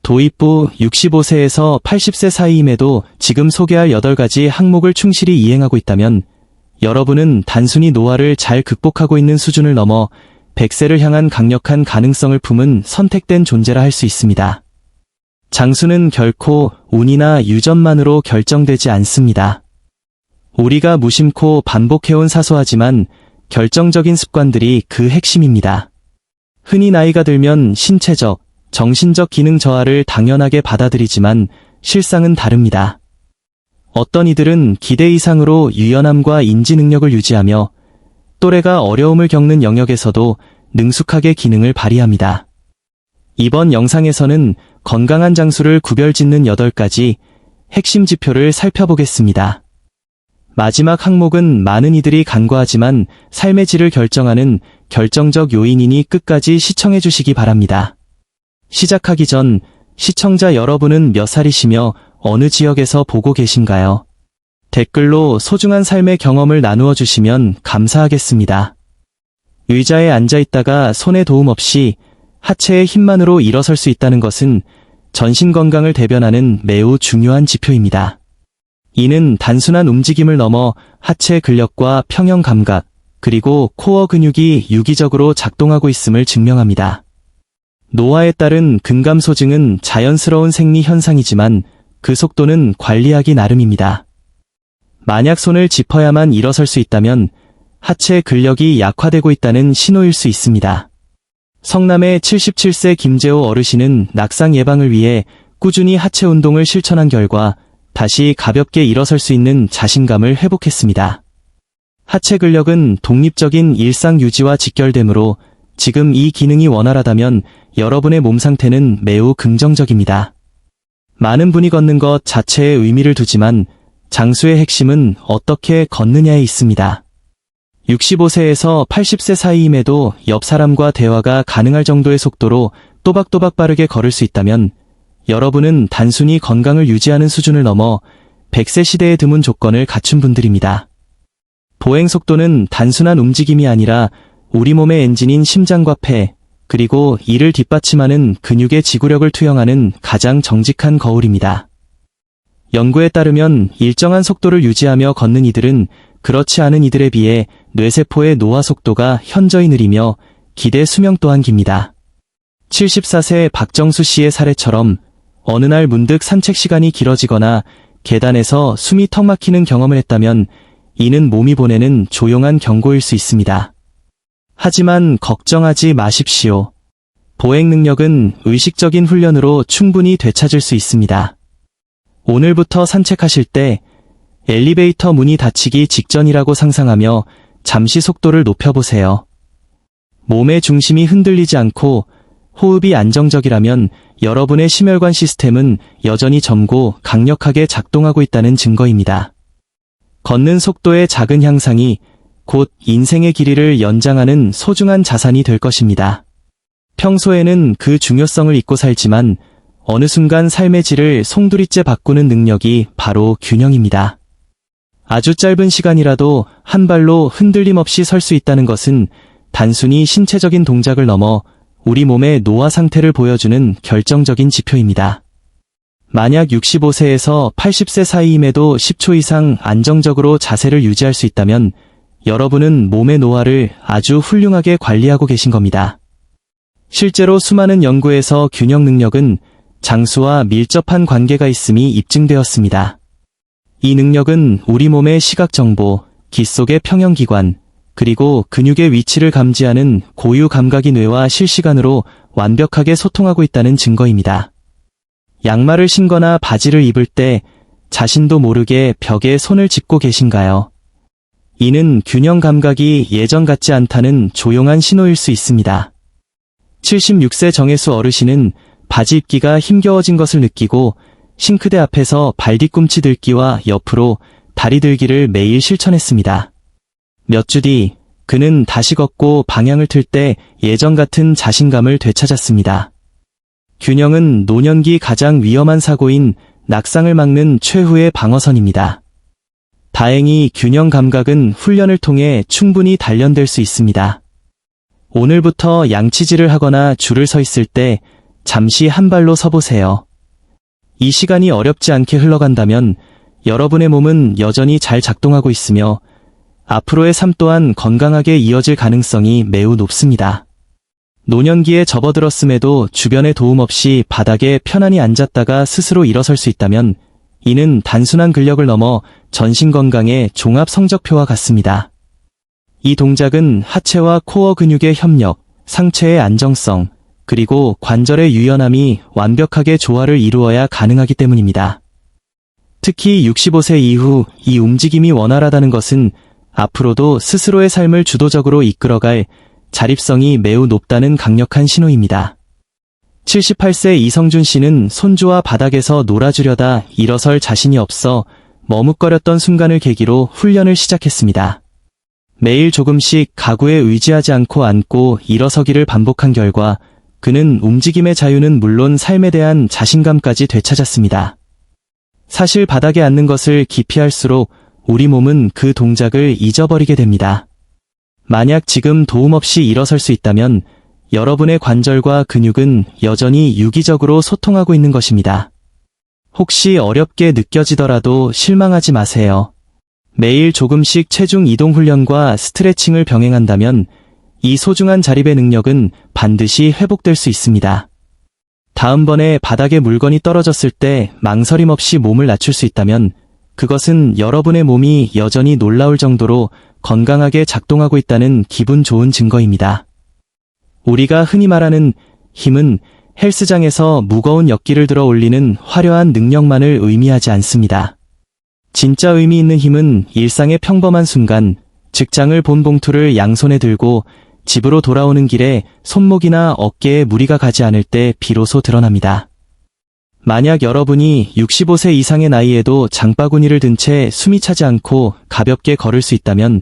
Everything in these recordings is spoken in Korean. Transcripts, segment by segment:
도입 후 65세에서 80세 사이임에도 지금 소개할 8가지 항목을 충실히 이행하고 있다면 여러분은 단순히 노화를 잘 극복하고 있는 수준을 넘어 100세를 향한 강력한 가능성을 품은 선택된 존재라 할 수 있습니다. 장수는 결코 운이나 유전만으로 결정되지 않습니다. 우리가 무심코 반복해온 사소하지만 결정적인 습관들이 그 핵심입니다. 흔히 나이가 들면 신체적, 정신적 기능 저하를 당연하게 받아들이지만 실상은 다릅니다. 어떤 이들은 기대 이상으로 유연함과 인지 능력을 유지하며 또래가 어려움을 겪는 영역에서도 능숙하게 기능을 발휘합니다. 이번 영상에서는 건강한 장수를 구별짓는 8가지 핵심 지표를 살펴보겠습니다. 마지막 항목은 많은 이들이 간과하지만 삶의 질을 결정하는 결정적 요인이니 끝까지 시청해 주시기 바랍니다. 시작하기 전 시청자 여러분은 몇 살이시며 어느 지역에서 보고 계신가요? 댓글로 소중한 삶의 경험을 나누어 주시면 감사하겠습니다. 의자에 앉아 있다가 손에 도움 없이 하체의 힘만으로 일어설 수 있다는 것은 전신 건강을 대변하는 매우 중요한 지표입니다. 이는 단순한 움직임을 넘어 하체 근력과 평형 감각, 그리고 코어 근육이 유기적으로 작동하고 있음을 증명합니다. 노화에 따른 근감 소증은 자연스러운 생리 현상이지만 그 속도는 관리하기 나름입니다. 만약 손을 짚어야만 일어설 수 있다면 하체 근력이 약화되고 있다는 신호일 수 있습니다. 성남의 77세 김재호 어르신은 낙상 예방을 위해 꾸준히 하체 운동을 실천한 결과 다시 가볍게 일어설 수 있는 자신감을 회복했습니다. 하체 근력은 독립적인 일상 유지와 직결되므로 지금 이 기능이 원활하다면 여러분의 몸 상태는 매우 긍정적입니다. 많은 분이 걷는 것 자체에 의미를 두지만 장수의 핵심은 어떻게 걷느냐에 있습니다. 65세에서 80세 사이임에도 옆 사람과 대화가 가능할 정도의 속도로 또박또박 빠르게 걸을 수 있다면 여러분은 단순히 건강을 유지하는 수준을 넘어 100세 시대에 드문 조건을 갖춘 분들입니다. 보행 속도는 단순한 움직임이 아니라 우리 몸의 엔진인 심장과 폐, 그리고 이를 뒷받침하는 근육의 지구력을 투영하는 가장 정직한 거울입니다. 연구에 따르면 일정한 속도를 유지하며 걷는 이들은 그렇지 않은 이들에 비해 뇌세포의 노화 속도가 현저히 느리며 기대 수명 또한 깁니다. 74세 박정수 씨의 사례처럼 어느 날 문득 산책 시간이 길어지거나 계단에서 숨이 턱 막히는 경험을 했다면 이는 몸이 보내는 조용한 경고일 수 있습니다. 하지만 걱정하지 마십시오. 보행 능력은 의식적인 훈련으로 충분히 되찾을 수 있습니다. 오늘부터 산책하실 때 엘리베이터 문이 닫히기 직전이라고 상상하며 잠시 속도를 높여보세요. 몸의 중심이 흔들리지 않고 호흡이 안정적이라면 여러분의 심혈관 시스템은 여전히 젊고 강력하게 작동하고 있다는 증거입니다. 걷는 속도의 작은 향상이 곧 인생의 길이를 연장하는 소중한 자산이 될 것입니다. 평소에는 그 중요성을 잊고 살지만 어느 순간 삶의 질을 송두리째 바꾸는 능력이 바로 균형입니다. 아주 짧은 시간이라도 한 발로 흔들림 없이 설 수 있다는 것은 단순히 신체적인 동작을 넘어 우리 몸의 노화 상태를 보여주는 결정적인 지표입니다. 만약 65세에서 80세 사이임에도 10초 이상 안정적으로 자세를 유지할 수 있다면 여러분은 몸의 노화를 아주 훌륭하게 관리하고 계신 겁니다. 실제로 수많은 연구에서 균형 능력은 장수와 밀접한 관계가 있음이 입증되었습니다. 이 능력은 우리 몸의 시각 정보, 깃 속의 평형기관, 그리고 근육의 위치를 감지하는 고유 감각이 뇌와 실시간으로 완벽하게 소통하고 있다는 증거입니다. 양말을 신거나 바지를 입을 때 자신도 모르게 벽에 손을 짚고 계신가요? 이는 균형 감각이 예전 같지 않다는 조용한 신호일 수 있습니다. 76세 정혜수 어르신은 바지 입기가 힘겨워진 것을 느끼고 싱크대 앞에서 발 뒤꿈치 들기와 옆으로 다리 들기를 매일 실천했습니다. 몇 주 뒤 그는 다시 걷고 방향을 틀 때 예전 같은 자신감을 되찾았습니다. 균형은 노년기 가장 위험한 사고인 낙상을 막는 최후의 방어선입니다. 다행히 균형 감각은 훈련을 통해 충분히 단련될 수 있습니다. 오늘부터 양치질을 하거나 줄을 서 있을 때 잠시 한 발로 서보세요. 이 시간이 어렵지 않게 흘러간다면 여러분의 몸은 여전히 잘 작동하고 있으며 앞으로의 삶 또한 건강하게 이어질 가능성이 매우 높습니다. 노년기에 접어들었음에도 주변의 도움 없이 바닥에 편안히 앉았다가 스스로 일어설 수 있다면 이는 단순한 근력을 넘어 전신 건강의 종합 성적표와 같습니다. 이 동작은 하체와 코어 근육의 협력, 상체의 안정성, 그리고 관절의 유연함이 완벽하게 조화를 이루어야 가능하기 때문입니다. 특히 65세 이후 이 움직임이 원활하다는 것은 앞으로도 스스로의 삶을 주도적으로 이끌어갈 자립성이 매우 높다는 강력한 신호입니다. 78세 이성준 씨는 손주와 바닥에서 놀아주려다 일어설 자신이 없어 머뭇거렸던 순간을 계기로 훈련을 시작했습니다. 매일 조금씩 가구에 의지하지 않고 앉고 일어서기를 반복한 결과 그는 움직임의 자유는 물론 삶에 대한 자신감까지 되찾았습니다. 사실 바닥에 앉는 것을 기피할수록 우리 몸은 그 동작을 잊어버리게 됩니다. 만약 지금 도움 없이 일어설 수 있다면 여러분의 관절과 근육은 여전히 유기적으로 소통하고 있는 것입니다. 혹시 어렵게 느껴지더라도 실망하지 마세요. 매일 조금씩 체중 이동 훈련과 스트레칭을 병행한다면 이 소중한 자립의 능력은 반드시 회복될 수 있습니다. 다음번에 바닥에 물건이 떨어졌을 때 망설임 없이 몸을 낮출 수 있다면 그것은 여러분의 몸이 여전히 놀라울 정도로 건강하게 작동하고 있다는 기분 좋은 증거입니다. 우리가 흔히 말하는 힘은 헬스장에서 무거운 역기를 들어 올리는 화려한 능력만을 의미하지 않습니다. 진짜 의미 있는 힘은 일상의 평범한 순간, 직장을 본 봉투를 양손에 들고 집으로 돌아오는 길에 손목이나 어깨에 무리가 가지 않을 때 비로소 드러납니다. 만약 여러분이 65세 이상의 나이에도 장바구니를 든 채 숨이 차지 않고 가볍게 걸을 수 있다면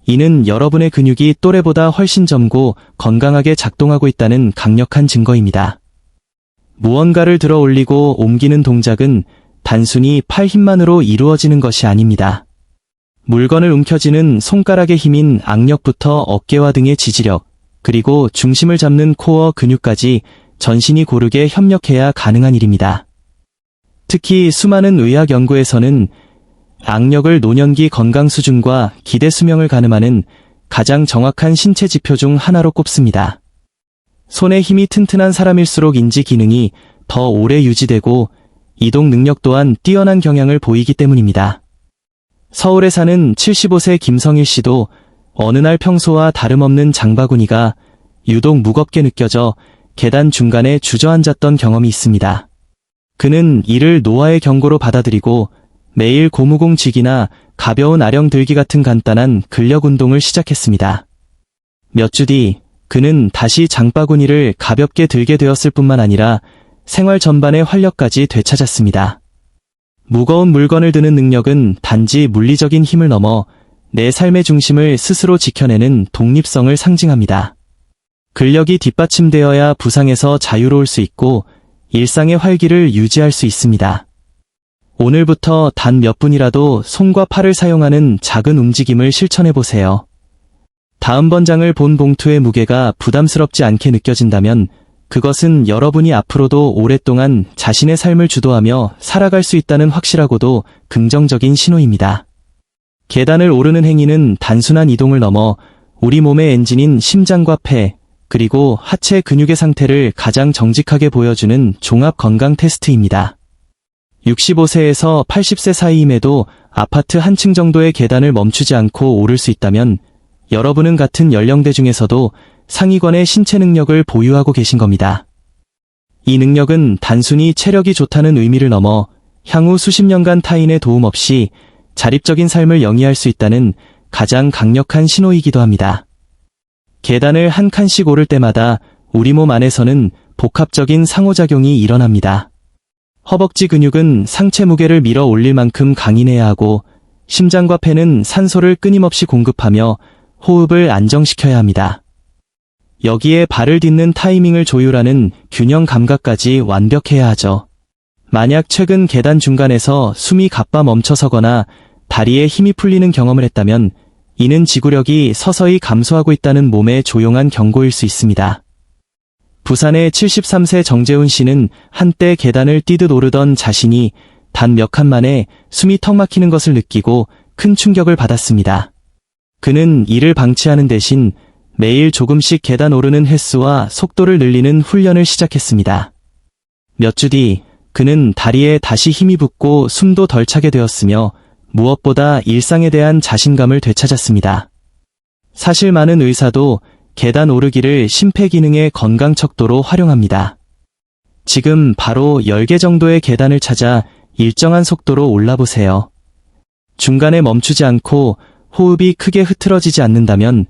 이는 여러분의 근육이 또래보다 훨씬 젊고 건강하게 작동하고 있다는 강력한 증거입니다. 무언가를 들어 올리고 옮기는 동작은 단순히 팔 힘만으로 이루어지는 것이 아닙니다. 물건을 움켜쥐는 손가락의 힘인 악력부터 어깨와 등의 지지력, 그리고 중심을 잡는 코어 근육까지 전신이 고르게 협력해야 가능한 일입니다. 특히 수많은 의학 연구에서는 악력을 노년기 건강 수준과 기대 수명을 가늠하는 가장 정확한 신체 지표 중 하나로 꼽습니다. 손의 힘이 튼튼한 사람일수록 인지 기능이 더 오래 유지되고 이동 능력 또한 뛰어난 경향을 보이기 때문입니다. 서울에 사는 75세 김성일 씨도 어느 날 평소와 다름없는 장바구니가 유독 무겁게 느껴져 계단 중간에 주저앉았던 경험이 있습니다. 그는 이를 노화의 경고로 받아들이고 매일 고무공 쥐기나 가벼운 아령 들기 같은 간단한 근력 운동을 시작했습니다. 몇 주 뒤 그는 다시 장바구니를 가볍게 들게 되었을 뿐만 아니라 생활 전반의 활력까지 되찾았습니다. 무거운 물건을 드는 능력은 단지 물리적인 힘을 넘어 내 삶의 중심을 스스로 지켜내는 독립성을 상징합니다. 근력이 뒷받침되어야 부상에서 자유로울 수 있고 일상의 활기를 유지할 수 있습니다. 오늘부터 단 몇 분이라도 손과 팔을 사용하는 작은 움직임을 실천해보세요. 다음 장을 본 봉투의 무게가 부담스럽지 않게 느껴진다면 그것은 여러분이 앞으로도 오랫동안 자신의 삶을 주도하며 살아갈 수 있다는 확실하고도 긍정적인 신호입니다. 계단을 오르는 행위는 단순한 이동을 넘어 우리 몸의 엔진인 심장과 폐, 그리고 하체 근육의 상태를 가장 정직하게 보여주는 종합 건강 테스트입니다. 65세에서 80세 사이임에도 아파트 한 층 정도의 계단을 멈추지 않고 오를 수 있다면 여러분은 같은 연령대 중에서도 상위권의 신체 능력을 보유하고 계신 겁니다. 이 능력은 단순히 체력이 좋다는 의미를 넘어 향후 수십 년간 타인의 도움 없이 자립적인 삶을 영위할 수 있다는 가장 강력한 신호이기도 합니다. 계단을 한 칸씩 오를 때마다 우리 몸 안에서는 복합적인 상호작용이 일어납니다. 허벅지 근육은 상체 무게를 밀어 올릴 만큼 강인해야 하고 심장과 폐는 산소를 끊임없이 공급하며 호흡을 안정시켜야 합니다. 여기에 발을 딛는 타이밍을 조율하는 균형 감각까지 완벽해야 하죠. 만약 최근 계단 중간에서 숨이 가빠 멈춰서거나 다리에 힘이 풀리는 경험을 했다면 이는 지구력이 서서히 감소하고 있다는 몸의 조용한 경고일 수 있습니다. 부산의 73세 정재훈 씨는 한때 계단을 뛰듯 오르던 자신이 단 몇 칸 만에 숨이 턱 막히는 것을 느끼고 큰 충격을 받았습니다. 그는 이를 방치하는 대신 매일 조금씩 계단 오르는 횟수와 속도를 늘리는 훈련을 시작했습니다. 몇 주 뒤 그는 다리에 다시 힘이 붙고 숨도 덜 차게 되었으며 무엇보다 일상에 대한 자신감을 되찾았습니다. 사실 많은 의사도 계단 오르기를 심폐기능의 건강 척도로 활용합니다. 지금 바로 10개 정도의 계단을 찾아 일정한 속도로 올라보세요. 중간에 멈추지 않고 호흡이 크게 흐트러지지 않는다면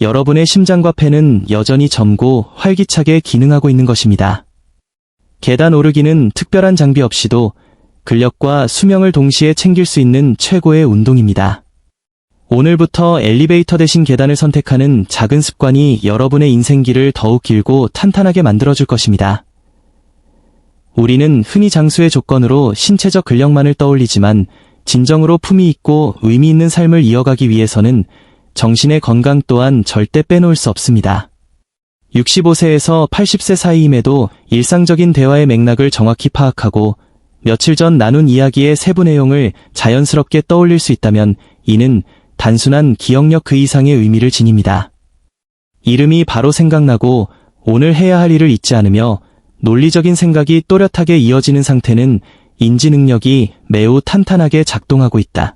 여러분의 심장과 폐는 여전히 젊고 활기차게 기능하고 있는 것입니다. 계단 오르기는 특별한 장비 없이도 근력과 수명을 동시에 챙길 수 있는 최고의 운동입니다. 오늘부터 엘리베이터 대신 계단을 선택하는 작은 습관이 여러분의 인생길을 더욱 길고 탄탄하게 만들어줄 것입니다. 우리는 흔히 장수의 조건으로 신체적 근력만을 떠올리지만 진정으로 품위 있고 의미 있는 삶을 이어가기 위해서는 정신의 건강 또한 절대 빼놓을 수 없습니다. 65세에서 80세 사이임에도 일상적인 대화의 맥락을 정확히 파악하고 며칠 전 나눈 이야기의 세부 내용을 자연스럽게 떠올릴 수 있다면 이는 단순한 기억력 그 이상의 의미를 지닙니다. 이름이 바로 생각나고 오늘 해야 할 일을 잊지 않으며 논리적인 생각이 또렷하게 이어지는 상태는 인지 능력이 매우 탄탄하게 작동하고 있다.